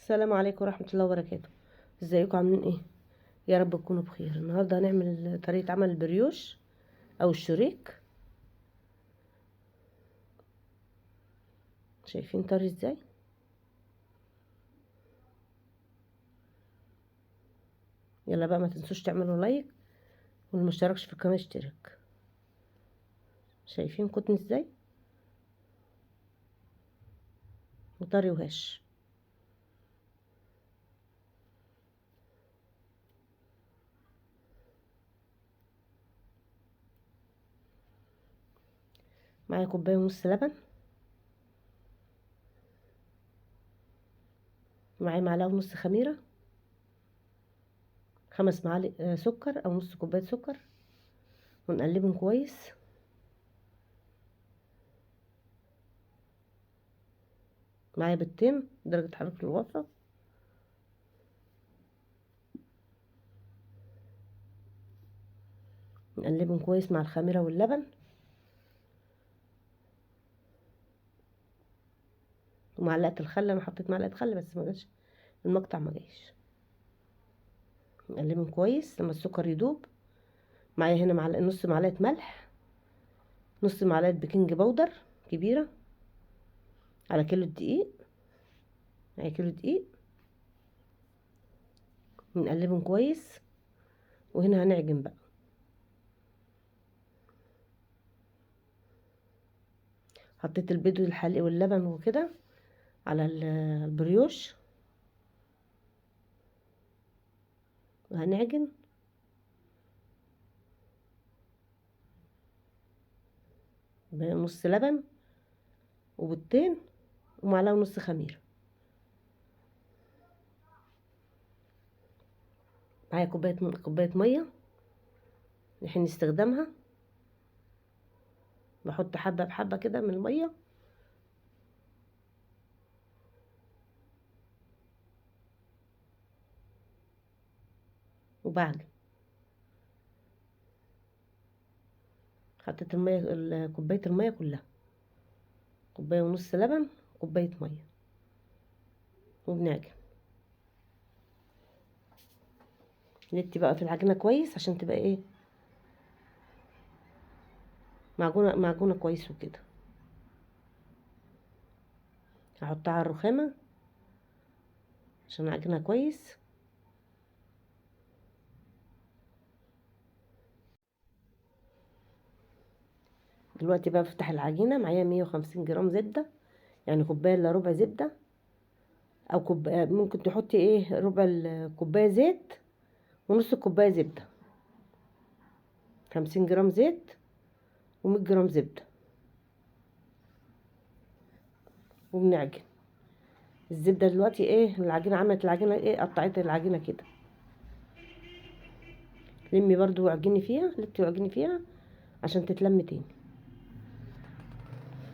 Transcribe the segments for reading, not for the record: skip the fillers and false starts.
السلام عليكم ورحمة الله وبركاته. ازيكم عاملين ايه؟ يا رب تكونوا بخير. النهاردة هنعمل طريقة عمل البريوش او الشريك. شايفين طري ازاي؟ يلا بقى ما تنسوش تعملوا لايك، واللي مشتركش في القناة اشترك. شايفين قطن ازاي؟ وطري وهش. معايا كوباية ونص لبن، معايا معلقة ونص خميرة، 5 معالق سكر او نص كوباية سكر، ونقلبهم كويس. معايا بيضتين درجة حرارة الغرفة، نقلبهم كويس مع الخميرة واللبن. ومعلقة الخل، انا حطيت معلقة خل بس ما جاش المقطع، ما جاش. نقلبهم كويس لما السكر يدوب. معايا هنا نص معلقه ملح، نص معلقه بيكنج باودر كبيره، على كيلو دقيق. معايا كيلو دقيق. نقلبهم كويس. وهنا هنعجن بقى. حطيت البيض والحليب واللبن وكده على البريوش، وهنعجن. نص لبن وبيضتين ومعلقه ونص خميره. معايا كوبايه ميه نحن نستخدمها. بحط حبه بحبه كده من الميه، وبعجن. حطيت كوبايه الميه كلها، كوبايه ونص لبن، كوبايه ميه، وبنعجن. ندي بقى في العجينه كويس عشان تبقى ايه، معجونه معجونه كويس وكده. هحطها على الرخامه عشان اعجنها كويس. دلوقتي بقى بفتح العجينه. معايا 150 جرام زبده، يعني كوبايه الا ربع زبده، او كوبايه ممكن تحطي ايه ربع الكوبايه زيت ونص كوبايه زبده. 50 جرام زيت و100 جرام زبده، وبنعجن الزبده. دلوقتي ايه العجينه عملت العجينه ايه، قطعت العجينه كده. لمي برضو واعجني فيها، لفي واعجني فيها عشان تتلم تاني،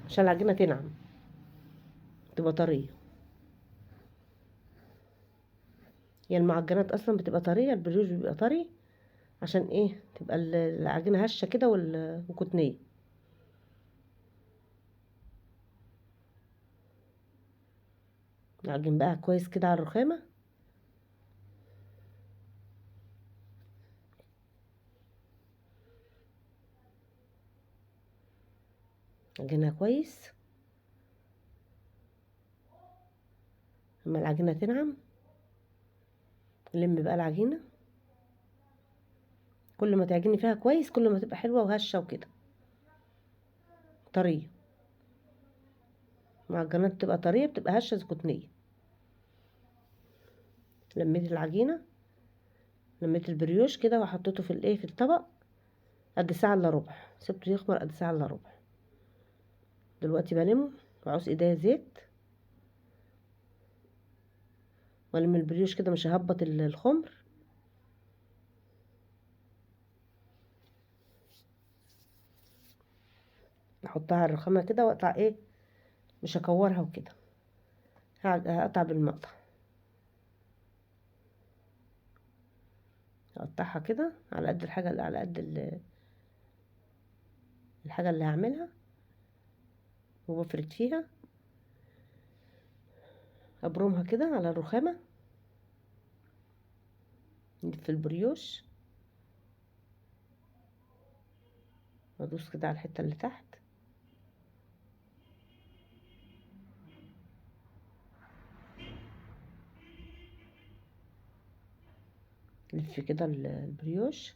عشان العجينه تنعم تبقى طريه. هي المعجنات اصلا بتبقى طريه، البريوش بيبقى طري عشان ايه تبقى العجينه هشه كده وكتنيه. نعجن بقى كويس كده على الرخامه. عجنها كويس اما العجينه تنعم. نلم بقى العجينه، كل ما تعجني فيها كويس كل ما تبقى حلوه وهشه وكده طريه. المعجنات تبقى طريه بتبقى هشه كتنيه. لميت العجينه، لميت البريوش كده وحطيته في الايه في الطبق. قد ساعه الا ربع، سبته يخمر قد ساعه الا ربع. دلوقتي بلمه وعوز ايديا زيت، والم البريوش كده، مش ههبط الخمر. احطها على الرخامه كده واقطع ايه، مش هكورها وكده، هقطع بالمقطع. اقطعها كده على قد الحاجه، على قد الحاجه اللي هعملها، وبفرد فيها. ابرمها كده على الرخامة في البريوش، وادوس كده على الحتة اللي تحت، لف كده البريوش.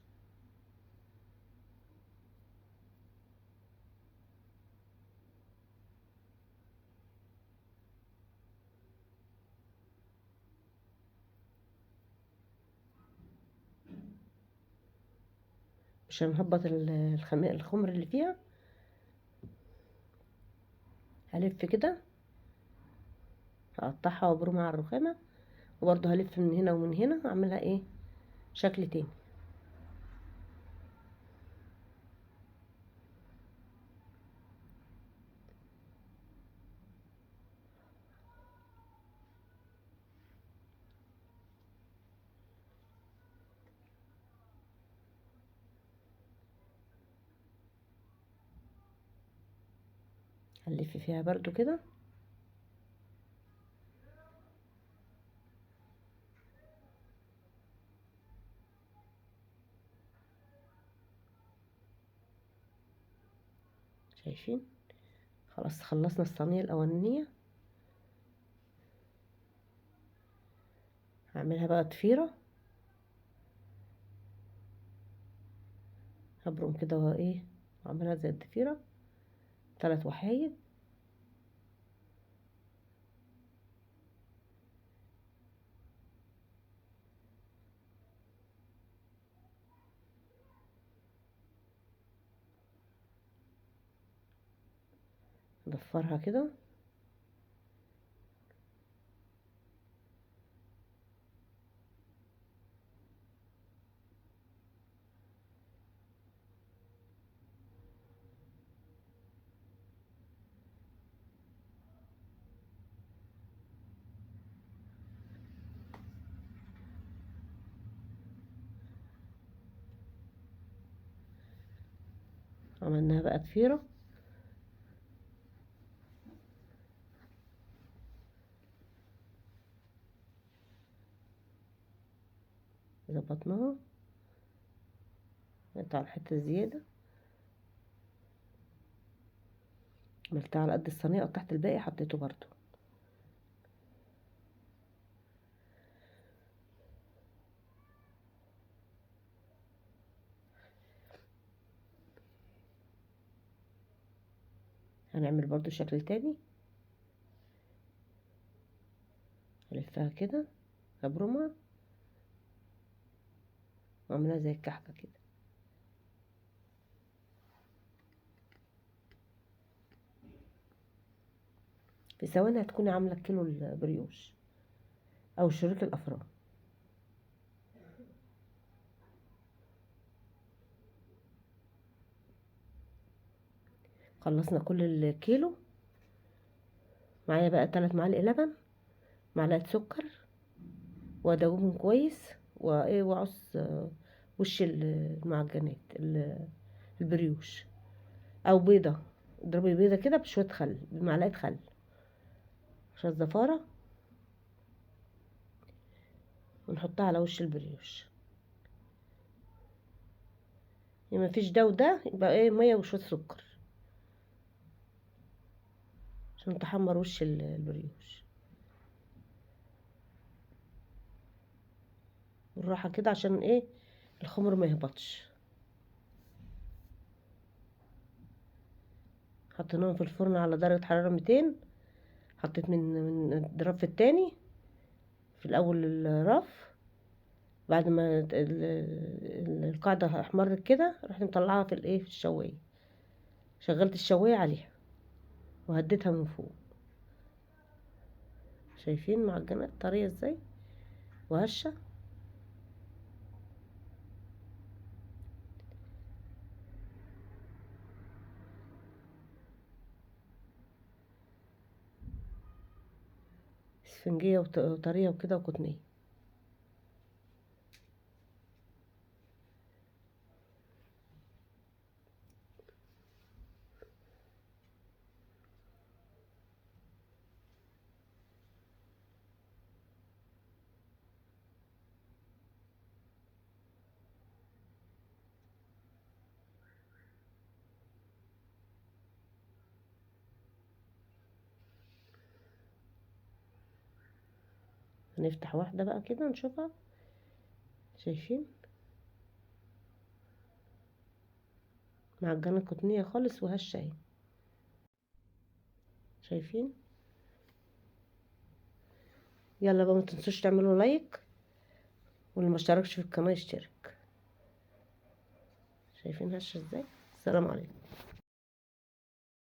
عشان نهبط الخمر اللي فيها، هلف كده، هقطعها وابرمها على الرخامة، وبرضه هلف من هنا ومن هنا، اعملها ايه شكل تاني. هنلف فيها برضو كده. شايفين؟ خلاص خلصنا الصينية الأولانية. هعملها بقى ضفيرة، هبرم كده وايه، واعملها زي الضفيرة 3 وحايد. اضفرها كده، عملناها بقى ضفيرة. ظبطناها، نقطع الحتة الزيادة، عملتها على قد الصينية، قطعت الباقي حطيته برضو. هنعمل برضو شكل تاني، هلفها كده، هبرمها واعملها زي الكحكة كده. في ثواني هتكوني عاملة كيلو البريوش او شريط الافران. خلصنا كل الكيلو. معايا بقى 3 معالق لبن، معلقة سكر، وادوبهم كويس، وايه، واعص وش المعجنات البريوش، او بيضة. اضربي بيضة كده بشوية خل، بمعلقة خل عشان الزفارة، ونحطها على وش البريوش. ما فيش ده وده، يبقى ايه، مية وشوية سكر عشان تحمر وش البريوش بالراحة كده، عشان ايه، الخمر ما يهبطش. حطيناهم في الفرن على درجة حرارة 200. حطيت من الرف التاني في الاول الرف، بعد ما القاعدة احمرت كده، رحت مطلعها في الايه، في الشواية. شغلت الشواية عليها وهديتها من فوق. شايفين معجنات طرية ازاي وهشة؟ اسفنجية وطرية وكده وقطنية. هنفتح واحدة بقى كده نشوفها. شايفين معجنة قطنية خالص وهشة اهي. شايفين؟ يلا بقى ما تنسوش تعملوا لايك، واللي ما اشتركش في القناة يشترك. شايفين هشة ازاي؟ السلام عليكم.